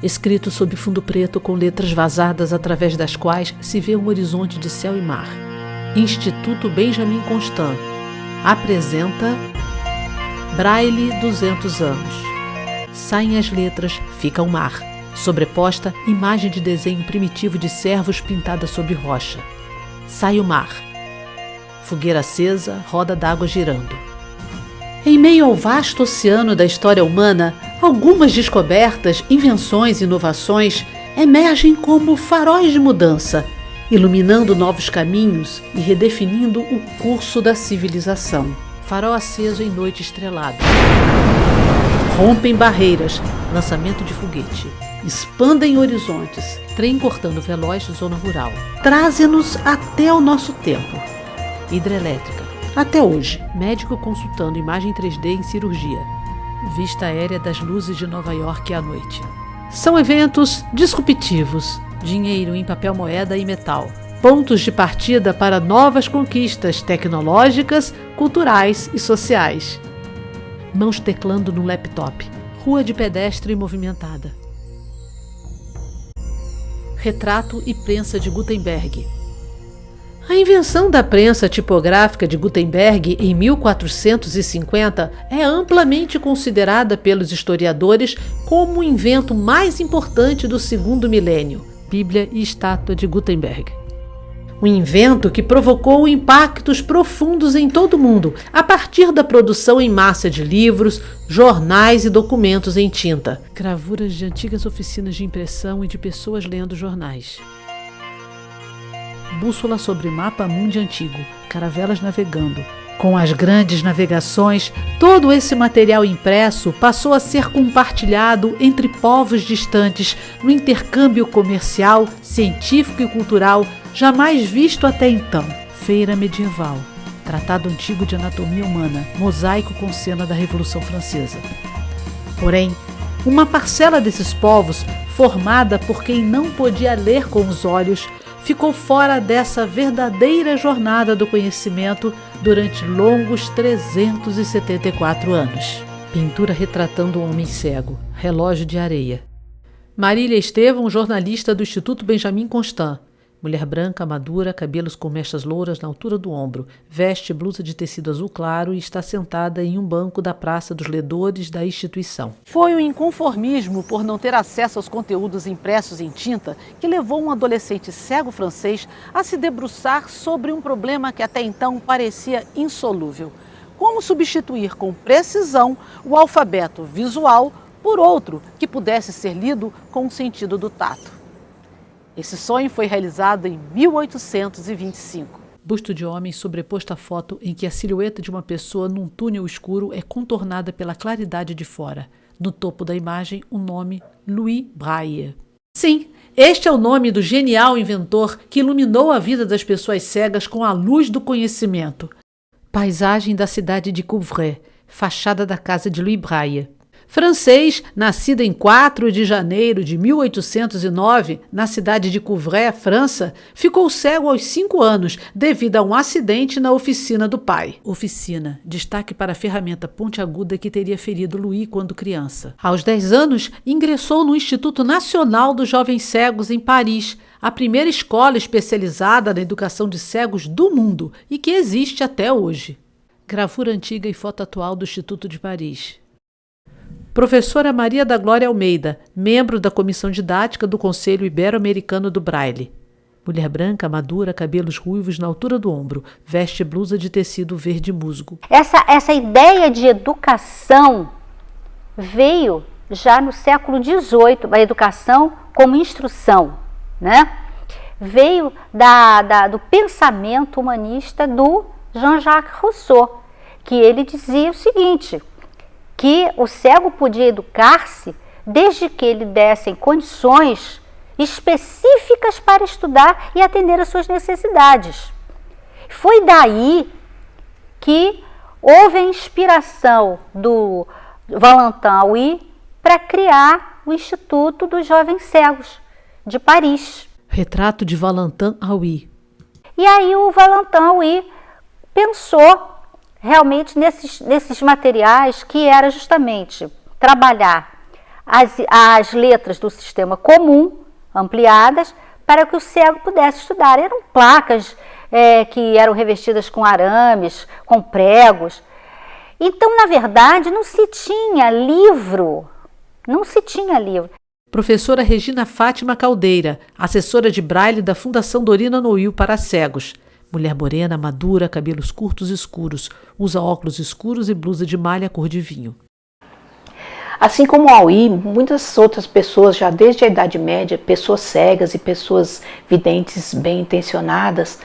escrito sob fundo preto com letras vazadas através das quais se vê um horizonte de céu e mar. Instituto Benjamin Constant apresenta Braille 200 anos. Saem as letras, fica o mar. Sobreposta, imagem de desenho primitivo de servos pintada sobre rocha. Sai o mar. Fogueira acesa, roda d'água girando. Em meio ao vasto oceano da história humana, algumas descobertas, invenções e inovações emergem como faróis de mudança, iluminando novos caminhos e redefinindo o curso da civilização. Farol aceso em noite estrelada. Rompem barreiras, lançamento de foguete. Expandem horizontes, trem cortando veloz zona rural. Trazem-nos até o nosso tempo. Hidrelétrica. Até hoje, médico consultando imagem 3D em cirurgia. Vista aérea das luzes de Nova York à noite. São eventos disruptivos. Dinheiro em papel moeda e metal. Pontos de partida para novas conquistas tecnológicas, culturais e sociais. Mãos teclando no laptop. Rua de pedestre movimentada. Retrato e prensa de Gutenberg. A invenção da prensa tipográfica de Gutenberg em 1450 é amplamente considerada pelos historiadores como o invento mais importante do segundo milênio. Bíblia e estátua de Gutenberg. Um invento que provocou impactos profundos em todo o mundo, a partir da produção em massa de livros, jornais e documentos em tinta. Gravuras de antigas oficinas de impressão e de pessoas lendo jornais. Bússola sobre mapa mundi antigo, caravelas navegando. Com as grandes navegações, todo esse material impresso passou a ser compartilhado entre povos distantes no intercâmbio comercial, científico e cultural jamais visto até então. Feira medieval, tratado antigo de anatomia humana, mosaico com cena da Revolução Francesa. Porém, uma parcela desses povos, formada por quem não podia ler com os olhos, ficou fora dessa verdadeira jornada do conhecimento durante longos 374 anos. Pintura retratando um homem cego, relógio de areia. Marília Estevão, jornalista do Instituto Benjamin Constant. Mulher branca, madura, cabelos com mechas louras na altura do ombro, veste blusa de tecido azul claro e está sentada em um banco da Praça dos Ledores da instituição. Foi o inconformismo por não ter acesso aos conteúdos impressos em tinta que levou um adolescente cego francês a se debruçar sobre um problema que até então parecia insolúvel. Como substituir com precisão o alfabeto visual por outro que pudesse ser lido com o sentido do tato. Esse sonho foi realizado em 1825. Busto de homem sobreposto à foto em que a silhueta de uma pessoa num túnel escuro é contornada pela claridade de fora. No topo da imagem, o nome Louis Braille. Sim, este é o nome do genial inventor que iluminou a vida das pessoas cegas com a luz do conhecimento. Paisagem da cidade de Couvray, fachada da casa de Louis Braille. Francês, nascido em 4 de janeiro de 1809, na cidade de Couvray, França, ficou cego aos 5 anos devido a um acidente na oficina do pai. Oficina, destaque para a ferramenta pontiaguda que teria ferido Louis quando criança. Aos 10 anos, ingressou no Instituto Nacional dos Jovens Cegos em Paris, a primeira escola especializada na educação de cegos do mundo e que existe até hoje. Gravura antiga e foto atual do Instituto de Paris. Professora Maria da Glória Almeida, membro da Comissão Didática do Conselho Ibero-Americano do Braille. Mulher branca, madura, cabelos ruivos na altura do ombro, veste blusa de tecido verde musgo. Essa ideia de educação veio já no século XVIII, a educação como instrução, né? Veio do pensamento humanista do Jean-Jacques Rousseau, que ele dizia o seguinte, que o cego podia educar-se desde que lhe dessem condições específicas para estudar e atender às suas necessidades. Foi daí que houve a inspiração do Valentin Haüy para criar o Instituto dos Jovens Cegos de Paris. Retrato de Valentin Haüy. E aí o Valentin Haüy pensou realmente nesses materiais que era justamente trabalhar as letras do sistema comum, ampliadas, para que o cego pudesse estudar. Eram placas que eram revestidas com arames, com pregos. Então, na verdade, não se tinha livro. Professora Regina Fátima Caldeira, assessora de Braille da Fundação Dorina Noil para cegos. Mulher morena, madura, cabelos curtos escuros, usa óculos escuros e blusa de malha cor de vinho. Assim como Auí, muitas outras pessoas, já desde a Idade Média, pessoas cegas e pessoas videntes bem intencionadas,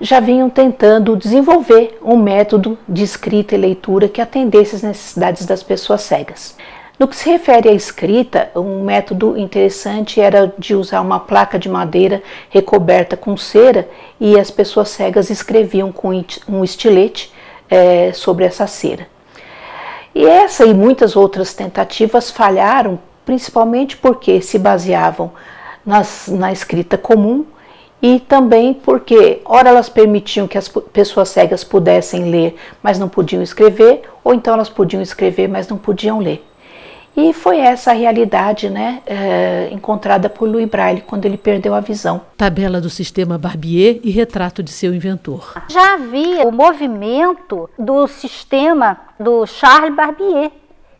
já vinham tentando desenvolver um método de escrita e leitura que atendesse às necessidades das pessoas cegas. No que se refere à escrita, um método interessante era de usar uma placa de madeira recoberta com cera e as pessoas cegas escreviam com um estilete sobre essa cera. E essa e muitas outras tentativas falharam, principalmente porque se baseavam na escrita comum e também porque, ora, elas permitiam que as pessoas cegas pudessem ler, mas não podiam escrever, ou então elas podiam escrever, mas não podiam ler. E foi essa a realidade, encontrada por Louis Braille quando ele perdeu a visão. Tabela do sistema Barbier e retrato de seu inventor. Já havia o movimento do sistema do Charles Barbier,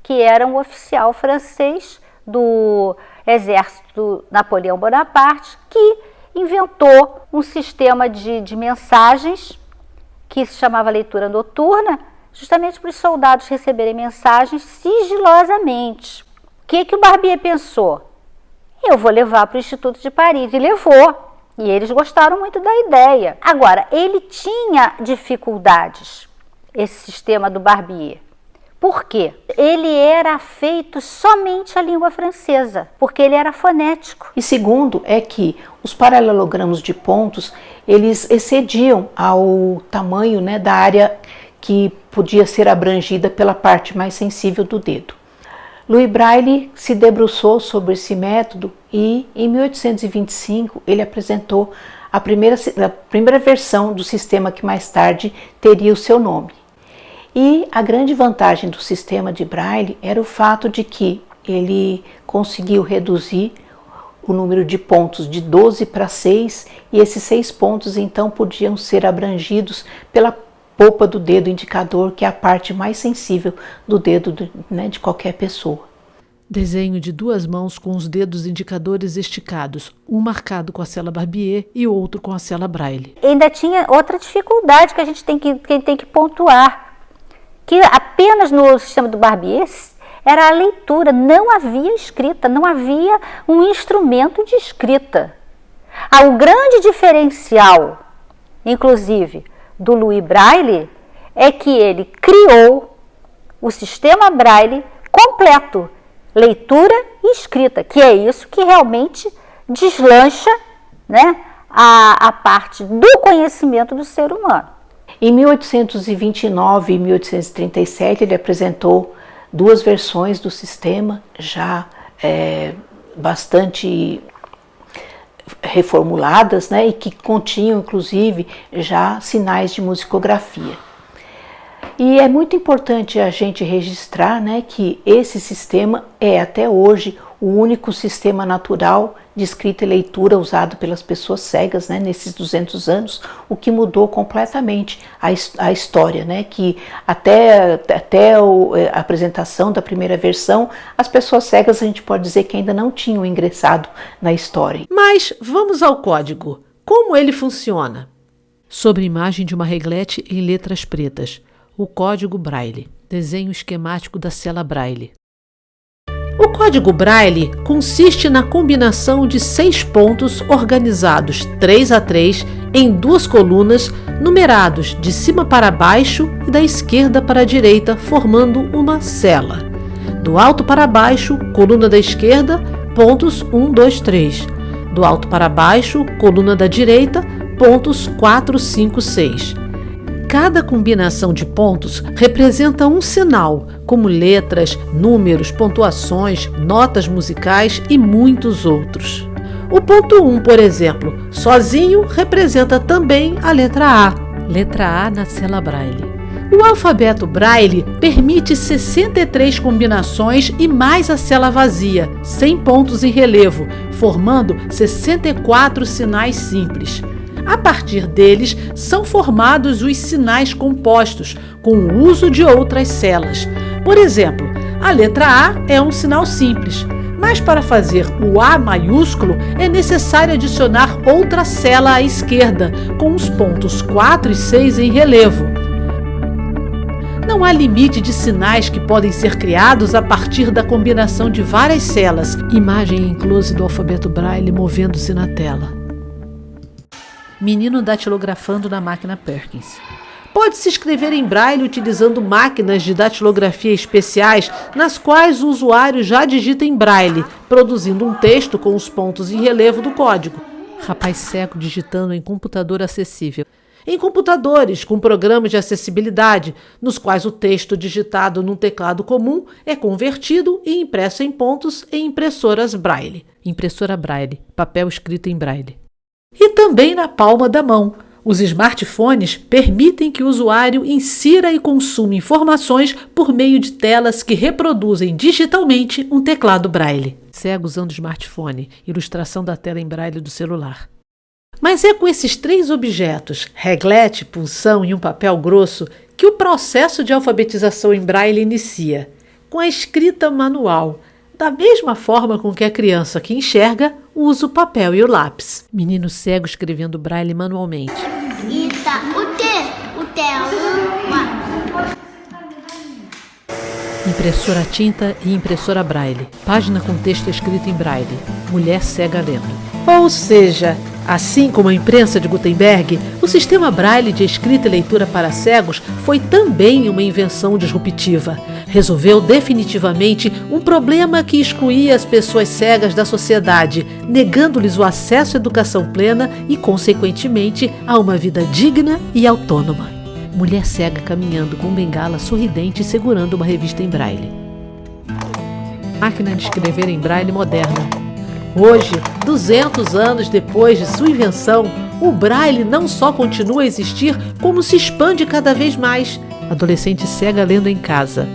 que era um oficial francês do exército Napoleão Bonaparte, que inventou um sistema de mensagens que se chamava leitura noturna, justamente para os soldados receberem mensagens sigilosamente. O que o Barbier pensou? Eu vou levar para o Instituto de Paris. E levou. E eles gostaram muito da ideia. Agora, ele tinha dificuldades, esse sistema do Barbier. Por quê? Ele era feito somente a língua francesa, porque ele era fonético. E segundo é que os paralelogramos de pontos, eles excediam ao tamanho da área que podia ser abrangida pela parte mais sensível do dedo. Louis Braille se debruçou sobre esse método e, em 1825, ele apresentou a primeira versão do sistema que mais tarde teria o seu nome. E a grande vantagem do sistema de Braille era o fato de que ele conseguiu reduzir o número de pontos de 12 para 6, e esses 6 pontos então podiam ser abrangidos pela polpa do dedo indicador, que é a parte mais sensível do dedo de qualquer pessoa. Desenho de 2 mãos com os dedos indicadores esticados, um marcado com a cela Barbier e outro com a cela Braille. Ainda tinha outra dificuldade que a gente tem que pontuar, que apenas no sistema do Barbier era a leitura, não havia escrita, não havia um instrumento de escrita. O grande diferencial, inclusive, do Louis Braille é que ele criou o sistema Braille completo, leitura e escrita, que é isso que realmente deslancha a parte do conhecimento do ser humano. Em 1829 e 1837 ele apresentou 2 versões do sistema, já bastante reformuladas, e que continham inclusive já sinais de musicografia. E é muito importante a gente registrar que esse sistema é até hoje o único sistema natural de escrita e leitura usado pelas pessoas cegas nesses 200 anos, o que mudou completamente a história, que até a apresentação da primeira versão, as pessoas cegas a gente pode dizer que ainda não tinham ingressado na história. Mas vamos ao código. Como ele funciona? Sobre imagem de uma reglete em letras pretas. O código Braille. Desenho esquemático da cela Braille. O código Braille consiste na combinação de 6 pontos organizados 3 a 3 em 2 colunas, numerados de cima para baixo e da esquerda para a direita, formando uma cela. Do alto para baixo, coluna da esquerda, pontos 1, 2, 3. Do alto para baixo, coluna da direita, pontos 4, 5, 6. Cada combinação de pontos representa um sinal, como letras, números, pontuações, notas musicais e muitos outros. O ponto 1, por exemplo, sozinho representa também a letra A na cela Braille. O alfabeto Braille permite 63 combinações e mais a cela vazia, sem pontos em relevo, formando 64 sinais simples. A partir deles, são formados os sinais compostos, com o uso de outras celas. Por exemplo, a letra A é um sinal simples, mas para fazer o A maiúsculo é necessário adicionar outra cela à esquerda, com os pontos 4 e 6 em relevo. Não há limite de sinais que podem ser criados a partir da combinação de várias celas. Imagem em close do alfabeto Braille movendo-se na tela. Menino datilografando na máquina Perkins. Pode-se escrever em Braille utilizando máquinas de datilografia especiais, nas quais o usuário já digita em Braille, produzindo um texto com os pontos em relevo do código. Rapaz cego digitando em computador acessível. Em computadores com programas de acessibilidade, nos quais o texto digitado num teclado comum é convertido e impresso em pontos em impressoras Braille. Impressora Braille, papel escrito em Braille. E também na palma da mão. Os smartphones permitem que o usuário insira e consuma informações por meio de telas que reproduzem digitalmente um teclado Braille. Cego usando smartphone, ilustração da tela em Braille do celular. Mas é com esses 3 objetos, reglete, punção e um papel grosso, que o processo de alfabetização em Braille inicia, com a escrita manual, da mesma forma com que a criança que enxerga usa o papel e o lápis. Menino cego escrevendo Braille manualmente. Impressora tinta e impressora Braille. Página com texto escrito em Braille. Mulher cega lendo. Ou seja, assim como a imprensa de Gutenberg, o sistema Braille de escrita e leitura para cegos foi também uma invenção disruptiva. Resolveu definitivamente um problema que excluía as pessoas cegas da sociedade, negando-lhes o acesso à educação plena e, consequentemente, a uma vida digna e autônoma. Mulher cega caminhando com bengala sorridente e segurando uma revista em Braille. Máquina de escrever em Braille moderna. Hoje, 200 anos depois de sua invenção, o Braille não só continua a existir, como se expande cada vez mais. Adolescente cega lendo em casa.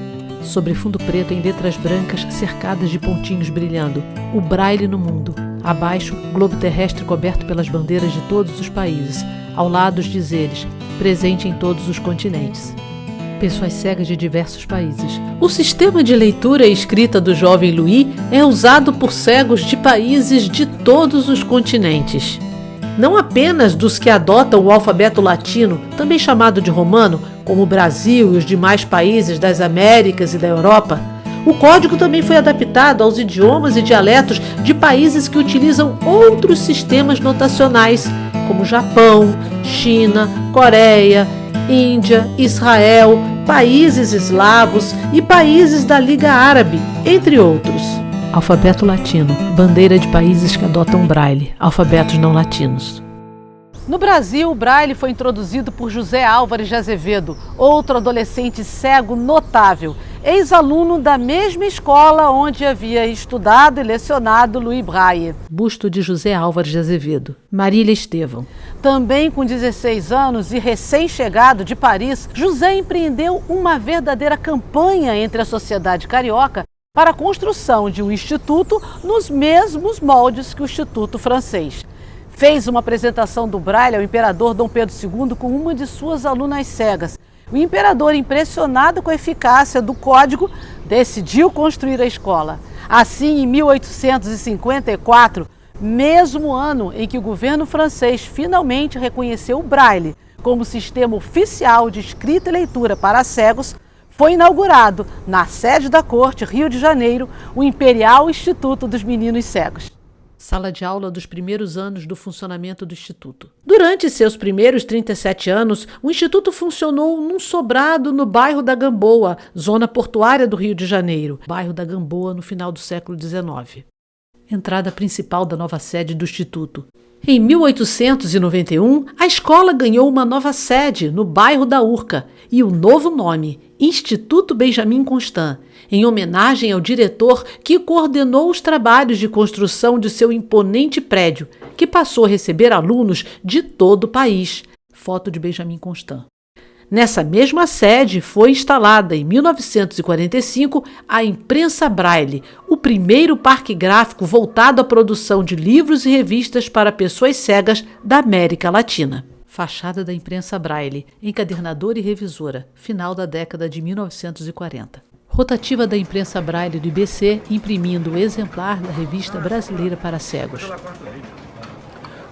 Sobre fundo preto em letras brancas cercadas de pontinhos brilhando. O Braille no mundo. Abaixo, globo terrestre coberto pelas bandeiras de todos os países. Ao lado, os dizeres, presente em todos os continentes. Pessoas cegas de diversos países. O sistema de leitura e escrita do jovem Louis é usado por cegos de países de todos os continentes. Não apenas dos que adotam o alfabeto latino, também chamado de romano, como o Brasil e os demais países das Américas e da Europa. O código também foi adaptado aos idiomas e dialetos de países que utilizam outros sistemas notacionais, como Japão, China, Coreia, Índia, Israel, países eslavos e países da Liga Árabe, entre outros. Alfabeto latino, bandeira de países que adotam Braille, alfabetos não latinos. No Brasil, o Braille foi introduzido por José Álvares de Azevedo, outro adolescente cego notável, ex-aluno da mesma escola onde havia estudado e lecionado Louis Braille. Busto de José Álvares de Azevedo. Marília Estevão. Também com 16 anos e recém-chegado de Paris, José empreendeu uma verdadeira campanha entre a sociedade carioca para a construção de um instituto nos mesmos moldes que o Instituto Francês. Fez uma apresentação do Braille ao imperador Dom Pedro II com uma de suas alunas cegas. O imperador, impressionado com a eficácia do código, decidiu construir a escola. Assim, em 1854, mesmo ano em que o governo francês finalmente reconheceu o Braille como sistema oficial de escrita e leitura para cegos, foi inaugurado, na sede da Corte, Rio de Janeiro, o Imperial Instituto dos Meninos Cegos. Sala de aula dos primeiros anos do funcionamento do Instituto. Durante seus primeiros 37 anos, o Instituto funcionou num sobrado no bairro da Gamboa, zona portuária do Rio de Janeiro, bairro da Gamboa no final do século XIX. Entrada principal da nova sede do Instituto. Em 1891, a escola ganhou uma nova sede no bairro da Urca e o novo nome, Instituto Benjamin Constant, em homenagem ao diretor que coordenou os trabalhos de construção de seu imponente prédio, que passou a receber alunos de todo o país. Foto de Benjamin Constant. Nessa mesma sede foi instalada, em 1945, a Imprensa Braille, o primeiro parque gráfico voltado à produção de livros e revistas para pessoas cegas da América Latina. Fachada da Imprensa Braille, encadernadora e revisora, final da década de 1940. Rotativa da Imprensa Braille do IBC, imprimindo o exemplar da Revista Brasileira para Cegos.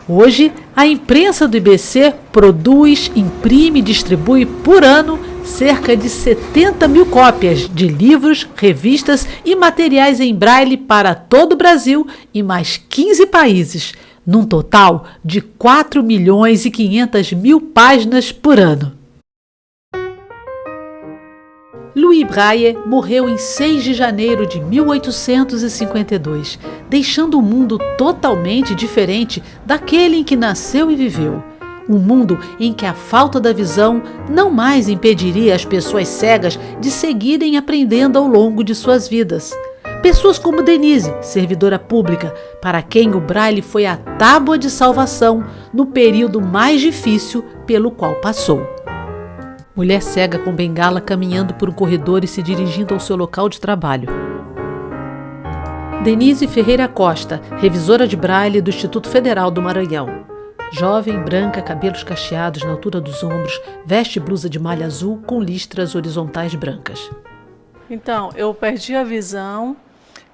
Hoje, a imprensa do IBC produz, imprime e distribui por ano cerca de 70 mil cópias de livros, revistas e materiais em braille para todo o Brasil e mais 15 países, num total de 4.500.000 páginas por ano. Louis Braille morreu em 6 de janeiro de 1852, deixando um mundo totalmente diferente daquele em que nasceu e viveu. Um mundo em que a falta da visão não mais impediria as pessoas cegas de seguirem aprendendo ao longo de suas vidas. Pessoas como Denise, servidora pública, para quem o Braille foi a tábua de salvação no período mais difícil pelo qual passou. Mulher cega com bengala caminhando por um corredor e se dirigindo ao seu local de trabalho. Denise Ferreira Costa, revisora de Braille do Instituto Federal do Maranhão. Jovem, branca, cabelos cacheados na altura dos ombros, veste blusa de malha azul com listras horizontais brancas. Então, eu perdi a visão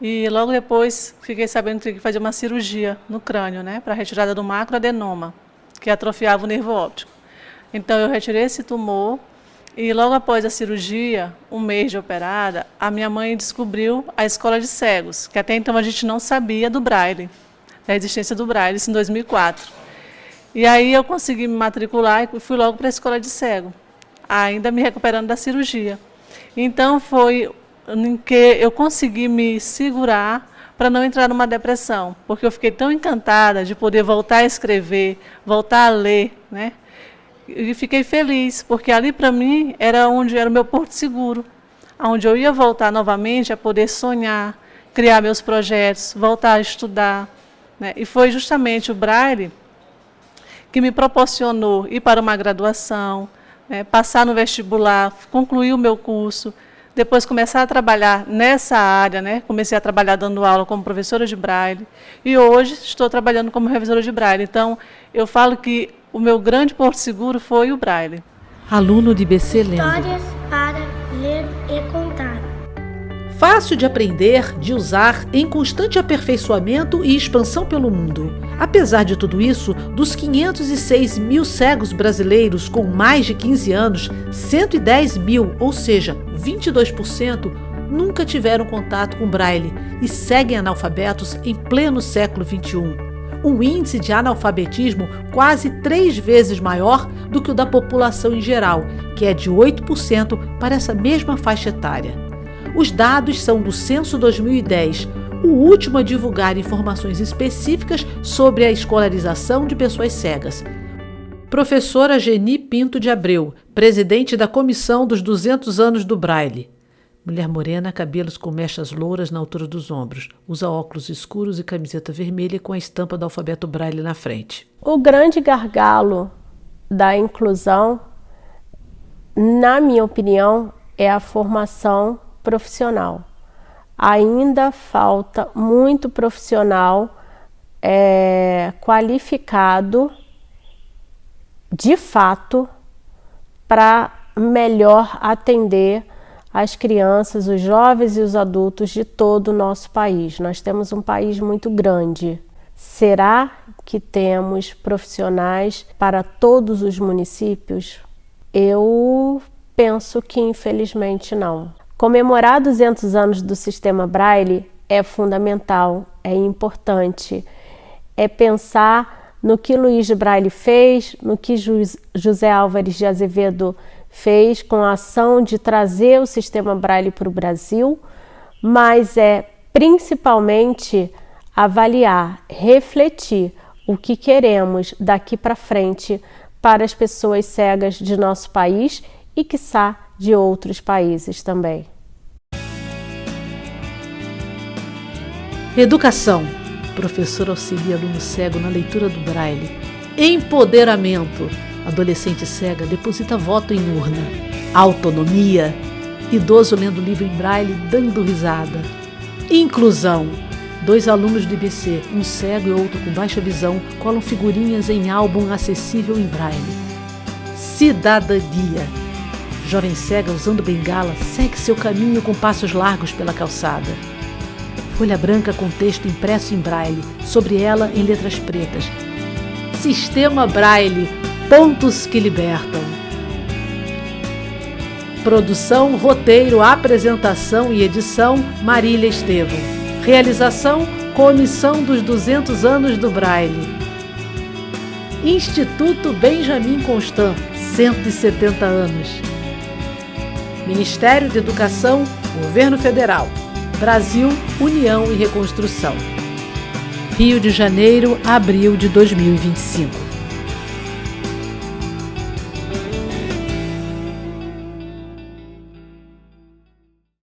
e logo depois fiquei sabendo que tinha que fazer uma cirurgia no crânio, para retirada do macroadenoma, que atrofiava o nervo óptico. Então, eu retirei esse tumor e logo após a cirurgia, um mês de operada, a minha mãe descobriu a escola de cegos, que até então a gente não sabia do Braille, da existência do Braille, isso em 2004. E aí eu consegui me matricular e fui logo para a escola de cego, ainda me recuperando da cirurgia. Então, foi em que eu consegui me segurar para não entrar numa depressão, porque eu fiquei tão encantada de poder voltar a escrever, voltar a ler, E fiquei feliz, porque ali para mim era onde era o meu porto seguro, onde eu ia voltar novamente a poder sonhar, criar meus projetos, voltar a estudar. E foi justamente o Braille que me proporcionou ir para uma graduação, passar no vestibular, concluir o meu curso, depois começar a trabalhar nessa área, comecei a trabalhar dando aula como professora de Braille e hoje estou trabalhando como revisora de Braille. Então, eu falo que o meu grande porto seguro foi o Braille. Aluno de IBC lendo. Histórias para ler e contar. Fácil de aprender, de usar, em constante aperfeiçoamento e expansão pelo mundo. Apesar de tudo isso, dos 506 mil cegos brasileiros com mais de 15 anos, 110 mil, ou seja, 22%, nunca tiveram contato com Braille e seguem analfabetos em pleno século XXI. Um índice de analfabetismo quase 3 vezes maior do que o da população em geral, que é de 8% para essa mesma faixa etária. Os dados são do Censo 2010, o último a divulgar informações específicas sobre a escolarização de pessoas cegas. Professora Geni Pinto de Abreu, presidente da Comissão dos 200 anos do Braille. Mulher morena, cabelos com mechas louras na altura dos ombros. Usa óculos escuros e camiseta vermelha com a estampa do alfabeto Braille na frente. O grande gargalo da inclusão, na minha opinião, é a formação profissional. Ainda falta muito profissional qualificado, de fato, para melhor atender as crianças, os jovens e os adultos de todo o nosso país. Nós temos um país muito grande. Será que temos profissionais para todos os municípios? Eu penso que infelizmente não. Comemorar 200 anos do Sistema Braille é fundamental, é importante. É pensar no que Luiz de Braille fez, no que José Álvares de Azevedo fez com a ação de trazer o Sistema Braille para o Brasil, mas é principalmente avaliar, refletir o que queremos daqui para frente para as pessoas cegas de nosso país e, quiçá, de outros países também. Educação. Professor auxilia aluno cego na leitura do Braille. Empoderamento. Adolescente cega deposita voto em urna. Autonomia. Idoso lendo livro em braille dando risada. Inclusão. 2 alunos do IBC, um cego e outro com baixa visão, colam figurinhas em álbum acessível em braille. Cidadania. Jovem cega usando bengala segue seu caminho com passos largos pela calçada. Folha branca com texto impresso em braille, sobre ela em letras pretas. Sistema Braille, pontos que libertam. Produção, roteiro, apresentação e edição, Marília Estevão. Realização, Comissão dos 200 anos do Braille. Instituto Benjamin Constant, 170 anos. Ministério da Educação, Governo Federal. Brasil, União e Reconstrução. Rio de Janeiro, abril de 2025.